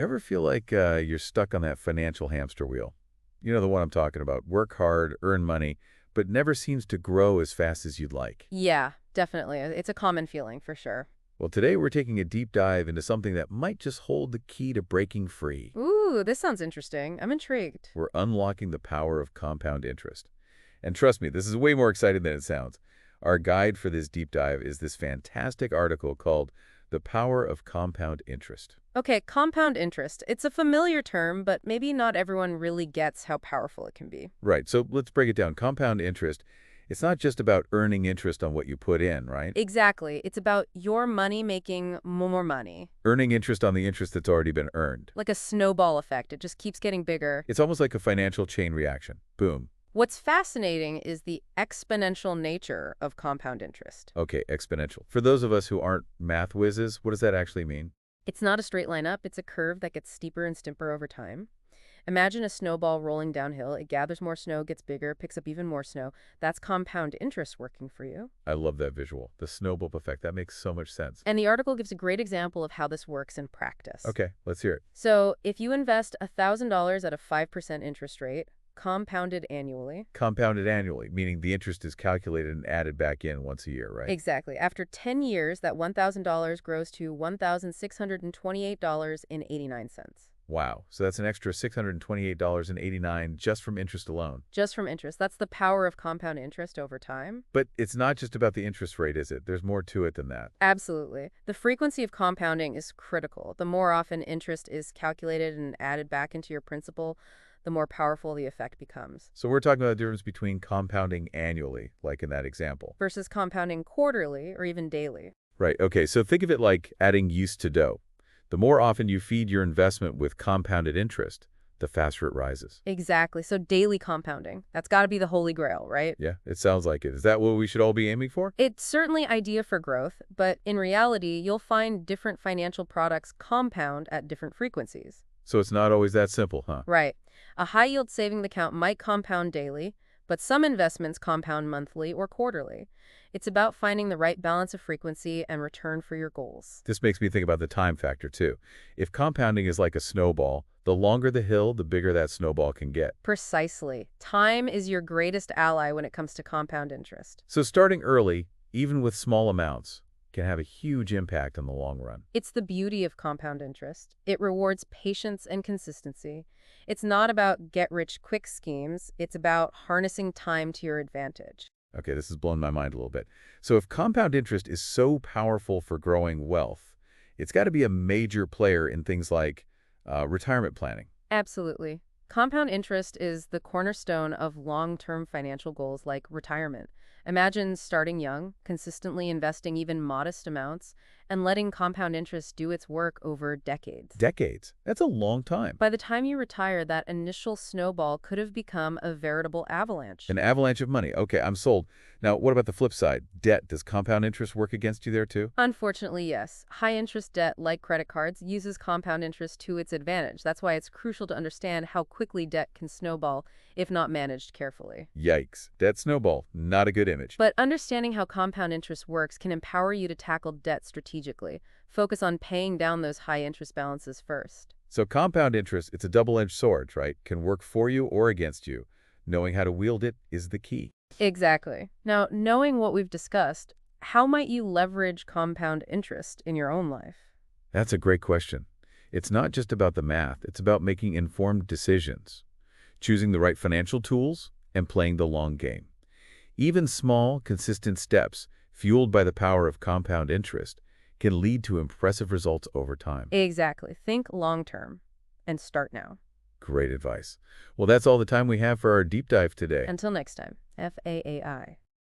Ever feel like you're stuck on that financial hamster wheel? You know the one I'm talking about. Work hard, earn money, but never seems to grow as fast as you'd like. Yeah, definitely. It's a common feeling for sure. Well, today we're taking a deep dive into something that might just hold the key to breaking free. Ooh, this sounds interesting. I'm intrigued. We're unlocking the power of compound interest. And trust me, this is way more exciting than it sounds. Our guide for this deep dive is this fantastic article called The Power of Compound Interest. Okay, compound interest. It's a familiar term, but maybe not everyone really gets how powerful it can be. Right, so let's break it down. Compound interest, it's not just about earning interest on what you put in, right? Exactly. It's about your money making more money. Earning interest on the interest that's already been earned. Like a snowball effect. It just keeps getting bigger. It's almost like a financial chain reaction. Boom. What's fascinating is the exponential nature of compound interest. Okay, exponential. For those of us who aren't math whizzes, what does that actually mean? It's not a straight line up, it's a curve that gets steeper and steeper over time. Imagine a snowball rolling downhill. It gathers more snow, gets bigger, picks up even more snow. That's compound interest working for you. I love that visual. The snowball effect. That makes so much sense. And the article gives a great example of how this works in practice. Okay, let's hear it. So if you invest $1,000 at a 5% interest rate, compounded annually. Compounded annually, meaning the interest is calculated and added back in once a year, right? Exactly. After 10 years, that $1,000 grows to $1,628.89. Wow. So that's an extra $628.89 just from interest alone. Just from interest. That's the power of compound interest over time. But it's not just about the interest rate, is it? There's more to it than that. Absolutely. The frequency of compounding is critical. The more often interest is calculated and added back into your principal, the more powerful the effect becomes. So we're talking about the difference between compounding annually, like in that example. Versus compounding quarterly or even daily. Right. Okay. So think of it like adding yeast to dough. The more often you feed your investment with compounded interest, the faster it rises. Exactly. So daily compounding. That's got to be the holy grail, right? Yeah, it sounds like it. Is that what we should all be aiming for? It's certainly idea for growth, but in reality, you'll find different financial products compound at different frequencies. So it's not always that simple, huh? Right. A high-yield savings account might compound daily, but some investments compound monthly or quarterly. It's about finding the right balance of frequency and return for your goals. This makes me think about the time factor, too. If compounding is like a snowball, the longer the hill, the bigger that snowball can get. Precisely. Time is your greatest ally when it comes to compound interest. So starting early, even with small amounts, can have a huge impact on the long run. It's the beauty of compound interest. It rewards patience and consistency. It's not about get-rich-quick schemes. It's about harnessing time to your advantage. Okay, this has blown my mind a little bit. So if compound interest is so powerful for growing wealth, it's got to be a major player in things like retirement planning. Absolutely. Compound interest is the cornerstone of long-term financial goals like retirement. Imagine starting young, consistently investing even modest amounts, and letting compound interest do its work over decades. Decades. That's a long time. By the time you retire, that initial snowball could have become a veritable avalanche. An avalanche of money. Okay, I'm sold. Now, what about the flip side? Debt. Does compound interest work against you there too? Unfortunately, yes. High-interest debt, like credit cards, uses compound interest to its advantage. That's why it's crucial to understand how quickly debt can snowball if not managed carefully. Yikes. Debt snowball. Not a good image. But understanding how compound interest works can empower you to tackle debt strategically. Focus on paying down those high-interest balances first. So compound interest, it's a double-edged sword, right? Can work for you or against you. Knowing how to wield it is the key. Exactly. Now, knowing what we've discussed, how might you leverage compound interest in your own life? That's a great question. It's not just about the math. It's about making informed decisions, choosing the right financial tools, and playing the long game. Even small, consistent steps, fueled by the power of compound interest, can lead to impressive results over time. Exactly. Think long-term and start now. Great advice. Well, that's all the time we have for our deep dive today. Until next time, FAAI.